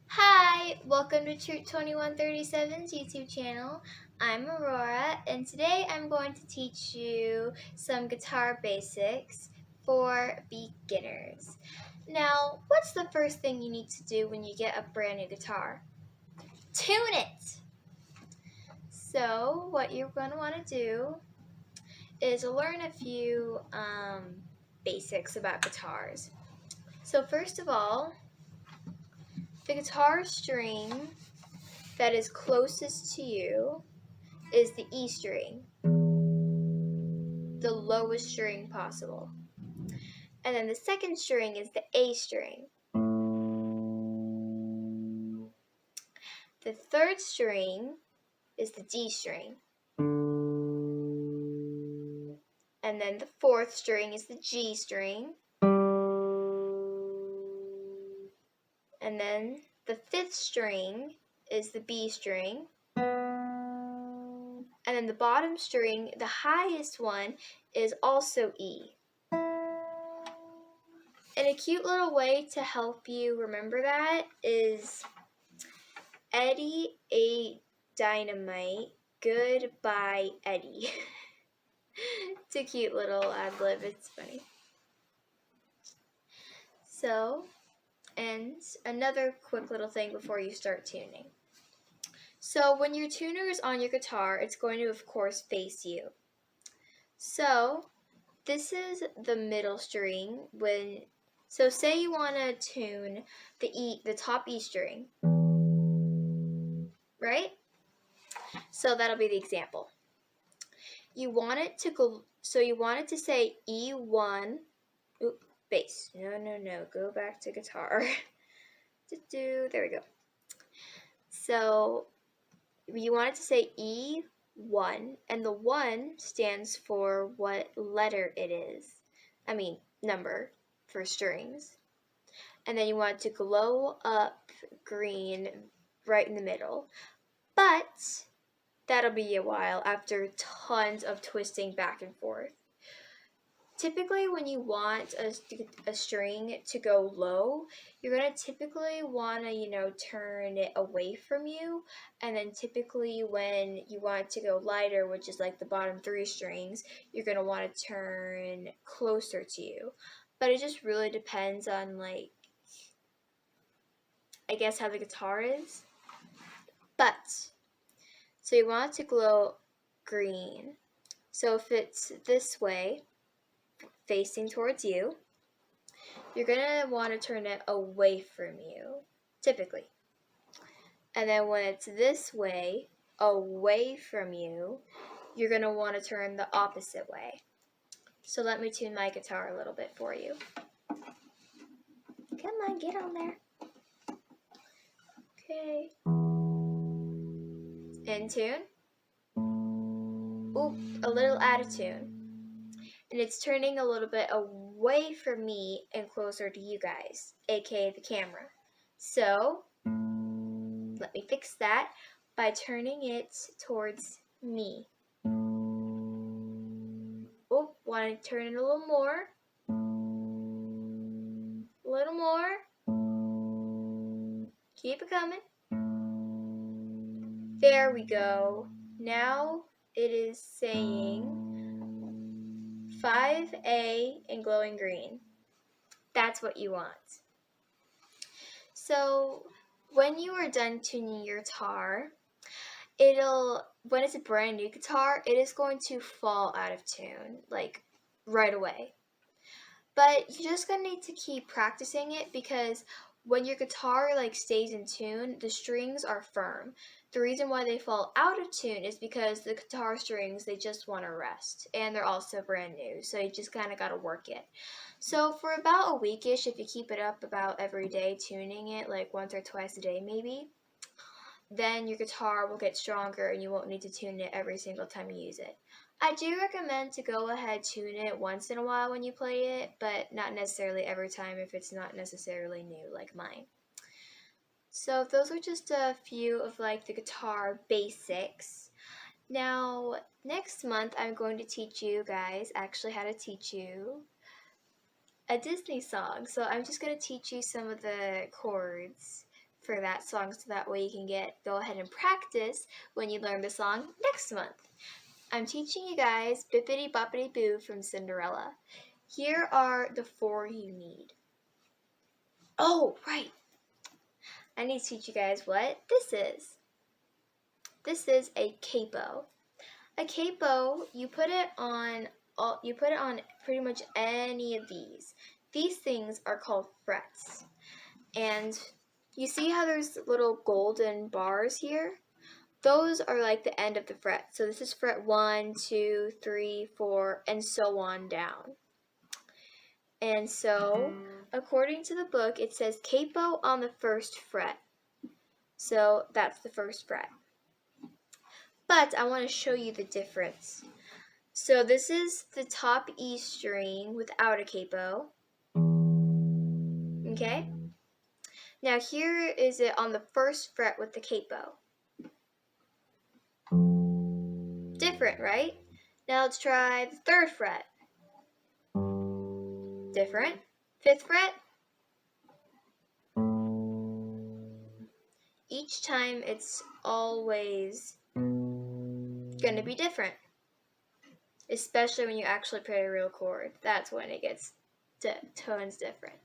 Hi, welcome to Troop 2137's YouTube channel. I'm Aurora, and today I'm going to teach you some guitar basics for beginners. Now, what's the first thing you need to do when you get a brand new guitar? Tune it! So, what you're going to want to do is learn a few basics about guitars. So, first of all, the guitar string that is closest to you is the E string, the lowest string possible. And then the second string is the A string. The third string is the D string. And then the fourth string is the G string. And then the fifth string is the B string. And then the bottom string, the highest one, is also E. And a cute little way to help you remember that is Eddie ate dynamite, goodbye Eddie. It's a cute little ad lib, it's funny. So, and another quick little thing before you start tuning. So when your tuner is on your guitar, it's going to of course face you. So this is the middle string so say you want to tune the top E string, right? So that'll be the example. You want it to say E1, bass. No, go back to guitar. There we go. So you want it to say E1, and the 1 stands for what letter it is. Number for strings. And then you want it to glow up green right in the middle. But that'll be a while after tons of twisting back and forth. Typically, when you want a string to go low, you're going to typically want to, turn it away from you. And then typically when you want it to go lighter, which is like the bottom 3 strings, you're going to want to turn closer to you. But it just really depends on, I guess how the guitar is. So you want it to glow green. So if it's this way, facing towards you, you're going to want to turn it away from you, typically. And then when it's this way, away from you, you're going to want to turn the opposite way. So let me tune my guitar a little bit for you. Come on, get on there. Okay. In tune. Oop, a little out of tune. And it's turning a little bit away from me and closer to you guys, aka the camera. So, let me fix that by turning it towards me. Oh, want to turn it a little more. A little more. Keep it coming. There we go. Now it is saying 5A and glowing green. That's what you want. So when you are done tuning your guitar, when it's a brand new guitar, it is going to fall out of tune, right away. But you're just going to need to keep practicing it because when your guitar stays in tune, the strings are firm. The reason why they fall out of tune is because the guitar strings, they just want to rest, and they're also brand new, so you just kind of got to work it. So for about a weekish, if you keep it up about every day, tuning it once or twice a day maybe, then your guitar will get stronger and you won't need to tune it every single time you use it. I do recommend to go ahead tune it once in a while when you play it, but not necessarily every time if it's not necessarily new like mine. So those are just a few of the guitar basics. Now, next month I'm going to teach you guys how to teach you a Disney song. So I'm just going to teach you some of the chords for that song so that way you can go ahead and practice when you learn the song next month. I'm teaching you guys Bippity Boppity Boo from Cinderella. Here are the 4 you need. Oh, right. I need to teach you guys what this is. This is a capo. A capo, you put it on pretty much any of these. These things are called frets. And you see how there's little golden bars here? Those are like the end of the fret. So this is fret 1, 2, 3, 4, and so on down. And so, according to the book, it says capo on the 1st fret. So that's the 1st fret. But I want to show you the difference. So this is the top E string without a capo. Okay? Now here is it on the 1st fret with the capo. Different, right? Now let's try the 3rd fret. Different. 5th fret. Each time it's always going to be different. Especially when you actually play a real chord. That's when it gets tones different.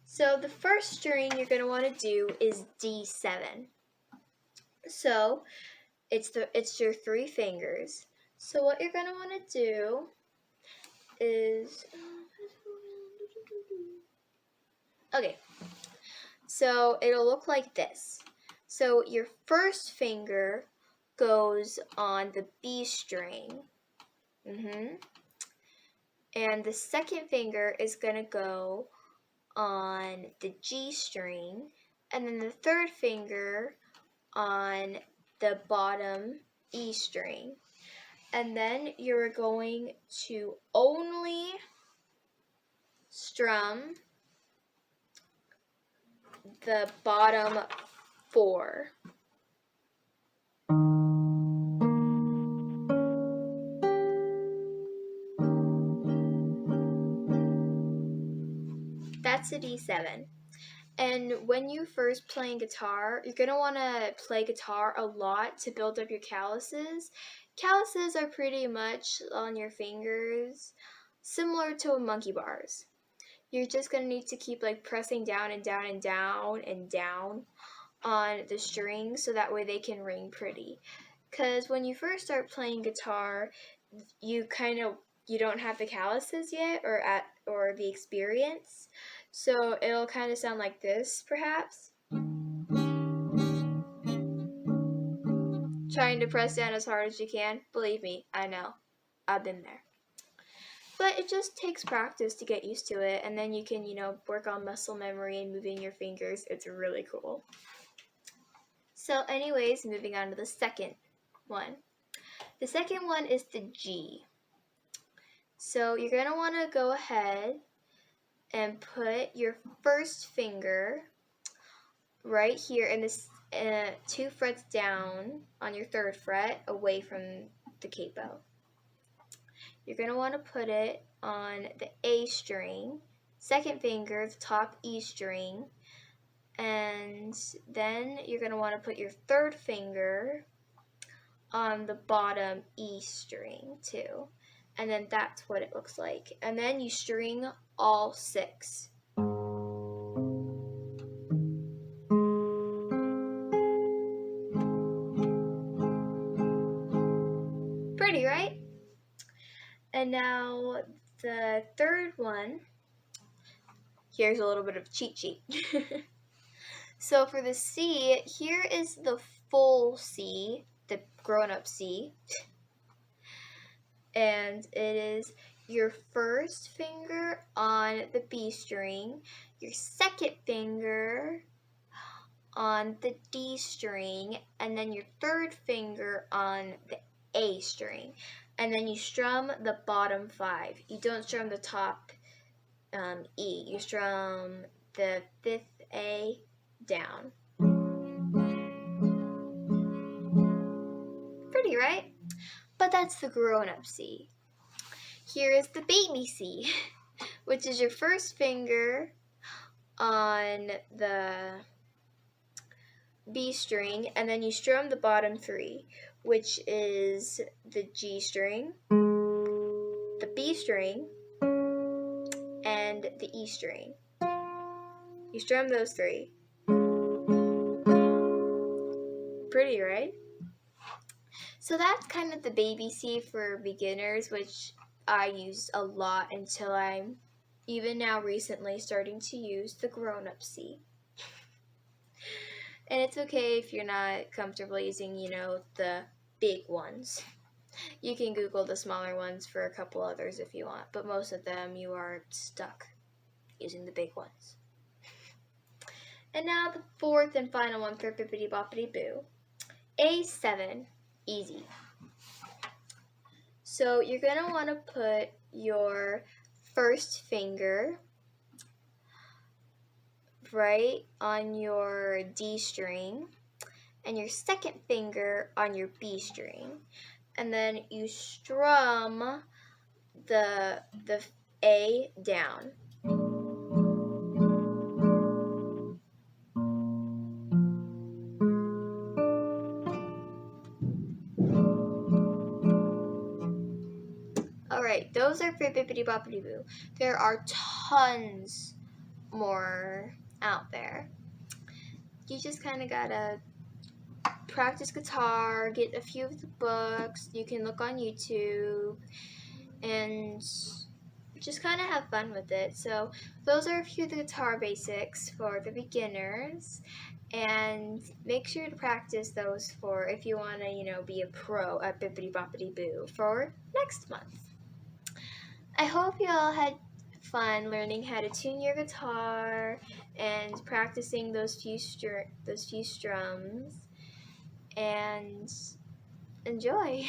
So the first string you're going to want to do is D7. So it's your 3 fingers. So what you're going to want to do is, okay, so it'll look like this. So your first finger goes on the B string, and the second finger is going to go on the G string, and then the third finger on the bottom E string. And then you're going to only strum the bottom 4. That's a D7. And when you first playing guitar, you're going to want to play guitar a lot to build up your calluses. Calluses are pretty much on your fingers, similar to monkey bars. You're just going to need to keep like pressing down and down and down and down on the strings so that way they can ring pretty. Because when you first start playing guitar, you don't have the calluses yet or the experience. So it'll kind of sound like this, perhaps. Trying to press down as hard as you can. Believe me, I know. I've been there. But it just takes practice to get used to it, and then you can, work on muscle memory and moving your fingers. It's really cool. So anyways, moving on to the second one. The second one is the G. So you're going to want to go ahead and put your first finger right here in this 2 frets down on your 3rd fret away from the capo. You're going to want to put it on the A string, second finger, the top E string, and then you're going to want to put your 3rd finger on the bottom E string too. And then that's what it looks like. And then you string all 6. Pretty, right? And now the 3rd one, here's a little bit of cheat sheet. So for the C, here is the full C, the grown-up C. And it is your first finger on the B string, your second finger on the D string, and then your 3rd finger on the A string. And then you strum the bottom 5. You don't strum the top E. You strum the 5th A down. Pretty, right? But that's the grown-up C. Here is the baby C, which is your first finger on the B string, and then you strum the bottom 3, which is the G string, the B string, and the E string. You strum those 3. Pretty, right? So that's kind of the baby C for beginners, which I used a lot until I'm even now recently starting to use the grown-up C. And it's okay if you're not comfortable using, the big ones. You can Google the smaller ones for a couple others if you want, but most of them you are stuck using the big ones. And now the fourth and final one for Bippity Boppity Boo. A7, easy. So you're going to want to put your first finger right on your D string and your second finger on your B string. And then you strum the A down. Alright, those are for Bippity Boppity Boo. There are tons more out there. You just kind of gotta practice guitar, get a few of the books. You can look on YouTube and just kind of have fun with it. So those are a few of the guitar basics for the beginners, and make sure to practice those for if you want to, be a pro at Bippity Boppity Boo for next month. I hope you all had fun learning how to tune your guitar and practicing those few strums, and enjoy.